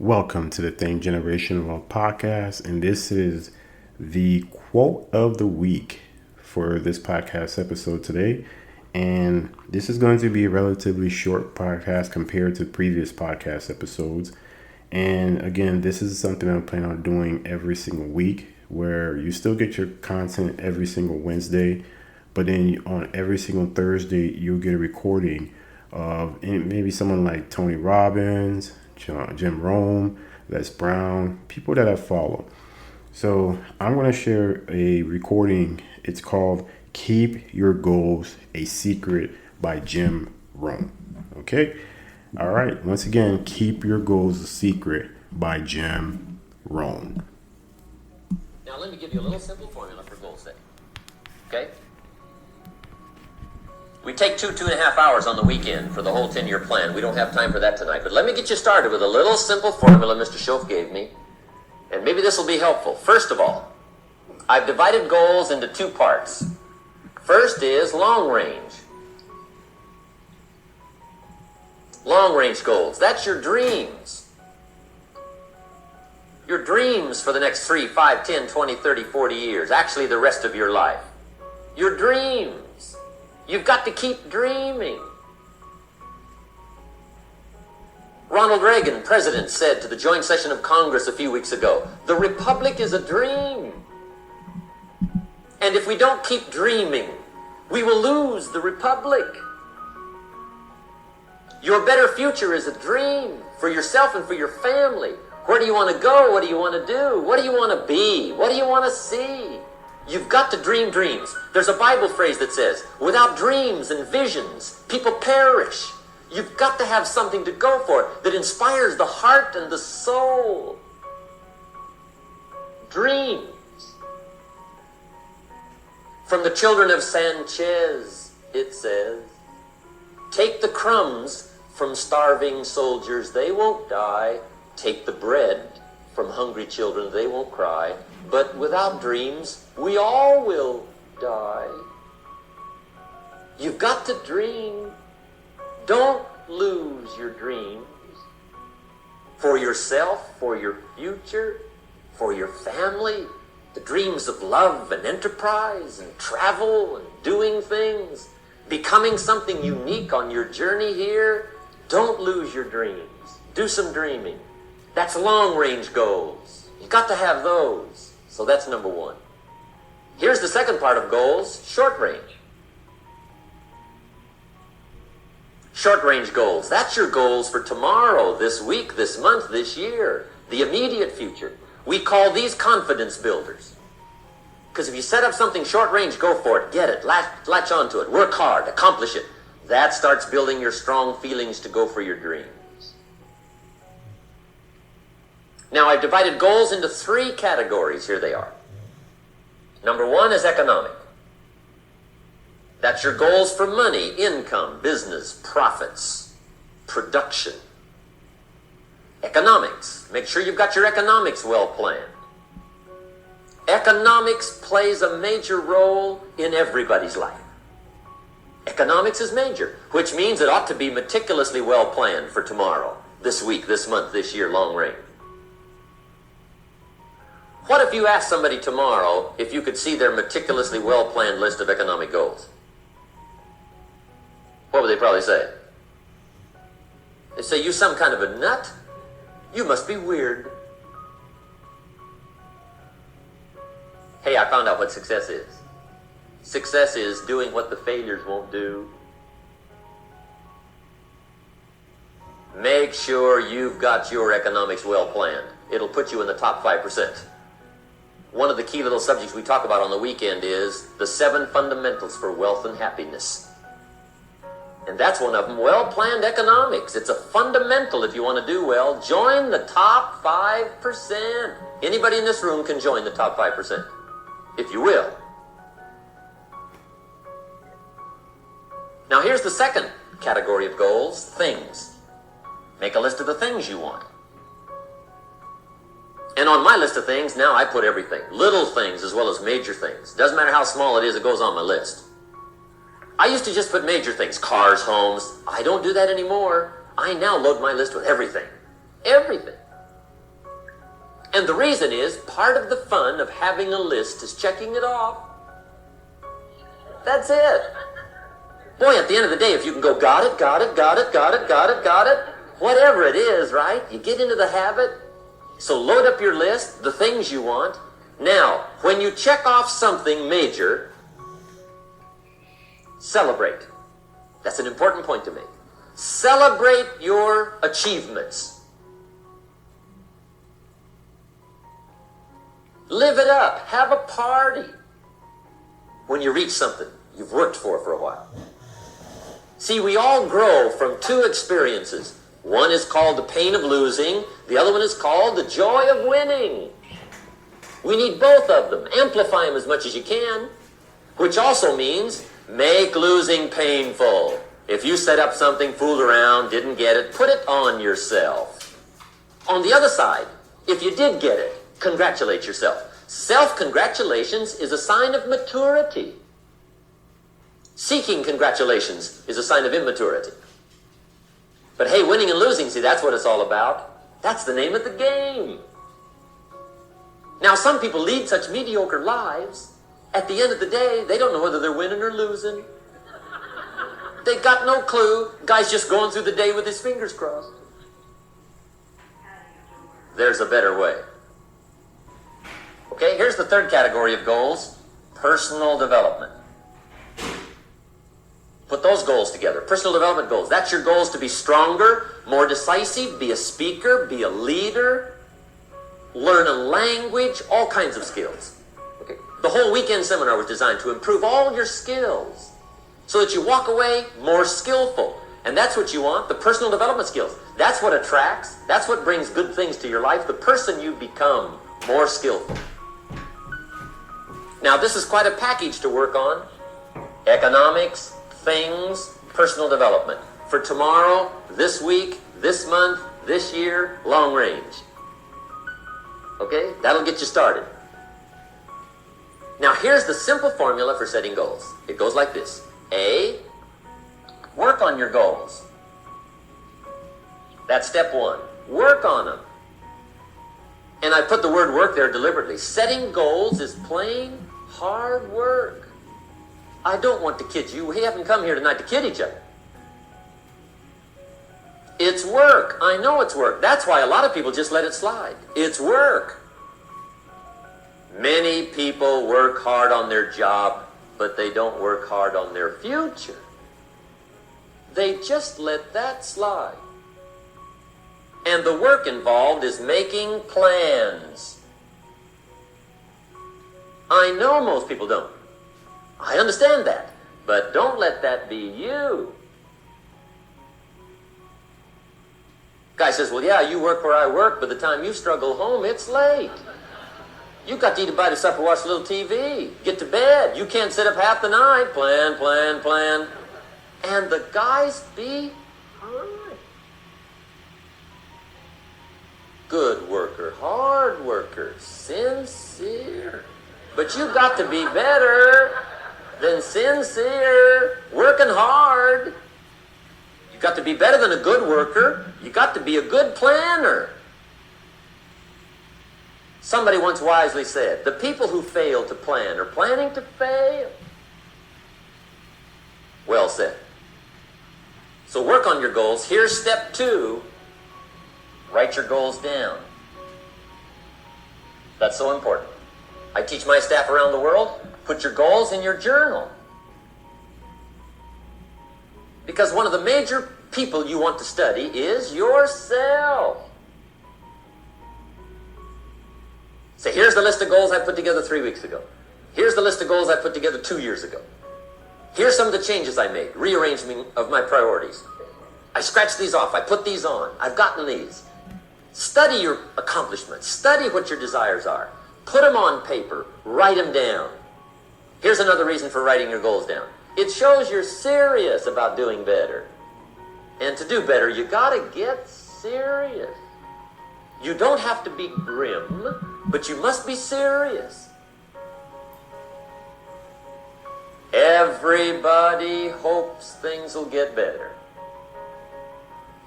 Welcome to the Thing Generation Wealth Podcast, and this is the quote of the week for this podcast episode today. And this is going to be a relatively short podcast compared to previous podcast episodes. And again, this is something I'm planning on doing every single week, where you still get your content every single Wednesday, but then on every single Thursday, you'll get a recording of maybe someone like Tony Robbins, Jim Rohn, Les Brown, people that I follow. So I'm going to share a recording. It's called Keep Your Goals a Secret by Jim Rohn. Okay? All right. Once again, Keep Your Goals a Secret by Jim Rohn. Now let me give you a little simple formula for goal setting. Okay? We take 2.5 hours on the weekend for the whole 10-year plan. We don't have time for that tonight. But let me get you started with a little simple formula Mr. Schoaf gave me. And maybe this will be helpful. First of all, I've divided goals into two parts. First is long range. Long range goals. That's your dreams. Your dreams for the next 3, 5, 10, 20, 30, 40 years. Actually, the rest of your life. Your dreams. You've got to keep dreaming. Ronald Reagan, president, said to the joint session of Congress a few weeks ago, "The Republic is a dream. And if we don't keep dreaming, we will lose the Republic." Your better future is a dream for yourself and for your family. Where do you want to go? What do you want to do? What do you want to be? What do you want to see? You've got to dream dreams. There's a Bible phrase that says, without dreams and visions, people perish. You've got to have something to go for that inspires the heart and the soul. Dreams. From the children of Sanchez, it says, take the crumbs from starving soldiers, they won't die. Take the bread from hungry children, they won't cry. But without dreams, we all will die. You've got to dream. Don't lose your dreams. For yourself, for your future, for your family. The dreams of love and enterprise and travel and doing things. Becoming something unique on your journey here. Don't lose your dreams. Do some dreaming. That's long-range goals. You've got to have those. So that's number one. Here's the second part of goals, short range. Short range goals. That's your goals for tomorrow, this week, this month, this year, the immediate future. We call these confidence builders. Because if you set up something short range, go for it, get it, latch onto it, work hard, accomplish it. That starts building your strong feelings to go for your dreams. Now, I've divided goals into 3 categories. Here they are. Number 1 is economic. That's your goals for money, income, business, profits, production. Economics. Make sure you've got your economics well planned. Economics plays a major role in everybody's life. Economics is major, which means it ought to be meticulously well planned for tomorrow, this week, this month, this year, long range. What if you asked somebody tomorrow if you could see their meticulously well-planned list of economic goals? What would they probably say? They'd say, you some kind of a nut? You must be weird. Hey, I found out what success is. Success is doing what the failures won't do. Make sure you've got your economics well planned. It'll put you in the top 5%. One of the key little subjects we talk about on the weekend is the 7 fundamentals for wealth and happiness. And that's one of them, well-planned economics. It's a fundamental if you want to do well. Join the top 5%. Anybody in this room can join the top 5%, if you will. Now here's the second category of goals, things. Make a list of the things you want. And on my list of things, now I put everything. Little things as well as major things. Doesn't matter how small it is, it goes on my list. I used to just put major things, cars, homes. I don't do that anymore. I now load my list with everything. Everything. And the reason is, part of the fun of having a list is checking it off. That's it. Boy, at the end of the day, if you can go, got it, got it, got it, got it, got it, got it, whatever it is, right? You get into the habit. So load up your list, the things you want. Now, when you check off something major, celebrate. That's an important point to make. Celebrate your achievements. Live it up. Have a party when you reach something you've worked for a while. See, we all grow from two experiences. One is called the pain of losing. The other one is called the joy of winning. We need both of them. Amplify them as much as you can, which also means make losing painful. If you set up something, fooled around, didn't get it, put it on yourself. On the other side, if you did get it, congratulate yourself. Self-congratulations is a sign of maturity. Seeking congratulations is a sign of immaturity. But hey, winning and losing, see, that's what it's all about. That's the name of the game. Now, some people lead such mediocre lives, at the end of the day, they don't know whether they're winning or losing. They got no clue. Guy's just going through the day with his fingers crossed. There's a better way. Okay, here's the third category of goals: personal development. Put those goals together. Personal development goals. That's your goals to be stronger, more decisive, be a speaker, be a leader, learn a language, all kinds of skills. Okay. The whole weekend seminar was designed to improve all your skills so that you walk away more skillful. And that's what you want, the personal development skills. That's what attracts, that's what brings good things to your life, the person you become, more skillful. Now, this is quite a package to work on. Economics, things, personal development. For tomorrow, this week, this month, this year, long range. Okay? That'll get you started. Now, here's the simple formula for setting goals. It goes like this. A, work on your goals. That's step one. Work on them. And I put the word work there deliberately. Setting goals is plain hard work. I don't want to kid you. We haven't come here tonight to kid each other. It's work. I know it's work. That's why a lot of people just let it slide. It's work. Many people work hard on their job, but they don't work hard on their future. They just let that slide. And the work involved is making plans. I know most people don't. I understand that. But don't let that be you. Guy says, well, yeah, you work where I work. By the time you struggle home, it's late. You got to eat a bite of supper, watch a little TV, get to bed. You can't sit up half the night. Plan, plan, plan. And the guys behind. Good worker, hard worker, sincere. But you got to be better than sincere, working hard. You got to be better than a good worker. You got to be a good planner. Somebody once wisely said, the people who fail to plan are planning to fail. Well said. So work on your goals. Here's step 2. Write your goals down. That's so important. I teach my staff around the world, put your goals in your journal. Because one of the major people you want to study is yourself. Say, here's the list of goals I put together 3 weeks ago. Here's the list of goals I put together 2 years ago. Here's some of the changes I made, rearrangement of my priorities. I scratched these off, I put these on, I've gotten these. Study your accomplishments, study what your desires are. Put them on paper, write them down. Here's another reason for writing your goals down. It shows you're serious about doing better. And to do better, you gotta get serious. You don't have to be grim, but you must be serious. Everybody hopes things will get better.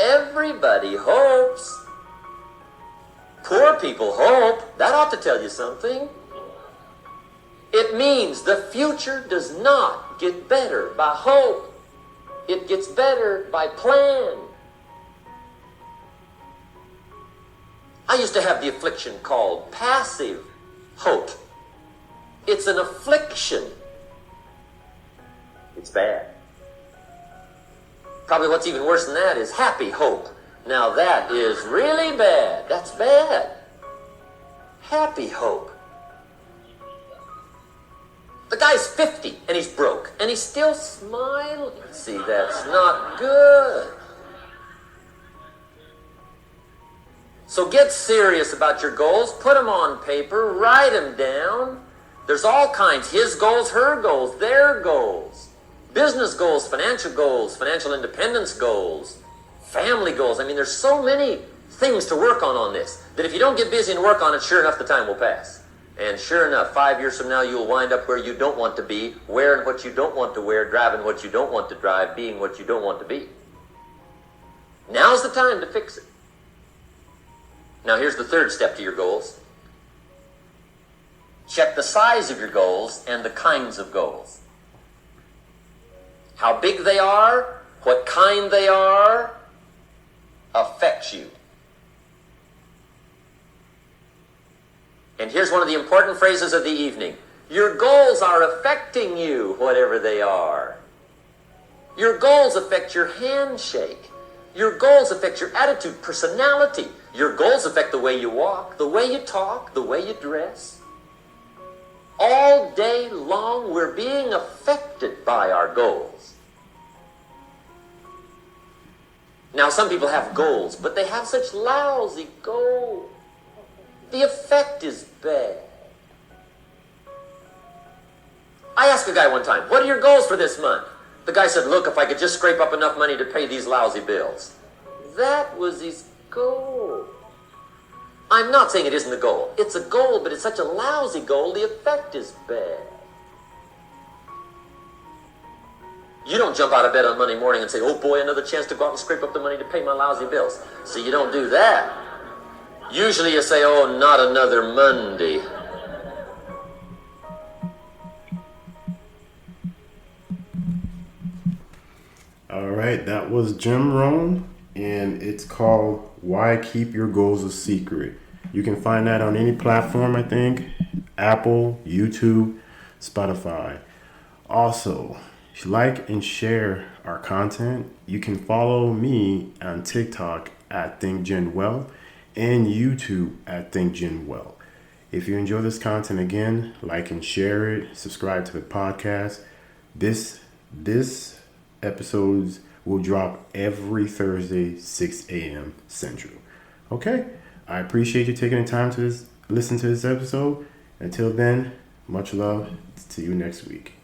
Everybody hopes. Poor people hope. That ought to tell you something. It means the future does not get better by hope. It gets better by plan. I used to have the affliction called passive hope. It's an affliction. It's bad. Probably what's even worse than that is happy hope. Now that is really bad. That's bad. Happy hope. The guy's 50 and he's broke and he's still smiling. See, that's not good. So get serious about your goals. Put them on paper. Write them down. There's all kinds. His goals, her goals, their goals. Business goals, financial independence goals, family goals. I mean, there's so many things to work on this that if you don't get busy and work on it, sure enough, the time will pass. And sure enough, 5 years from now, you'll wind up where you don't want to be, wearing what you don't want to wear, driving what you don't want to drive, being what you don't want to be. Now's the time to fix it. Now, here's the third step to your goals. Check the size of your goals and the kinds of goals. How big they are, what kind they are, affects you. And here's one of the important phrases of the evening. Your goals are affecting you, whatever they are. Your goals affect your handshake. Your goals affect your attitude, personality. Your goals affect the way you walk, the way you talk, the way you dress. All day long, we're being affected by our goals. Now, some people have goals, but they have such lousy goals. The effect is bad. I asked a guy one time, what are your goals for this month? The guy said, look, if I could just scrape up enough money to pay these lousy bills. That was his goal. I'm not saying it isn't a goal. It's a goal, but it's such a lousy goal, the effect is bad. You don't jump out of bed on Monday morning and say, oh boy, another chance to go out and scrape up the money to pay my lousy bills. So you don't do that. Usually you say, oh, not another Monday. All right, that was Jim Rohn, and it's called Why Keep Your Goals a Secret. You can find that on any platform, I think, Apple, YouTube, Spotify. Also, like and share our content. You can follow me on TikTok at ThinkGenWell and YouTube at ThinkGenWell. If you enjoy this content, again, like and share it. Subscribe to the podcast. This episodes will drop every Thursday, 6 a.m. Central. Okay? I appreciate you taking the time to listen to this episode. Until then, much love. See you next week.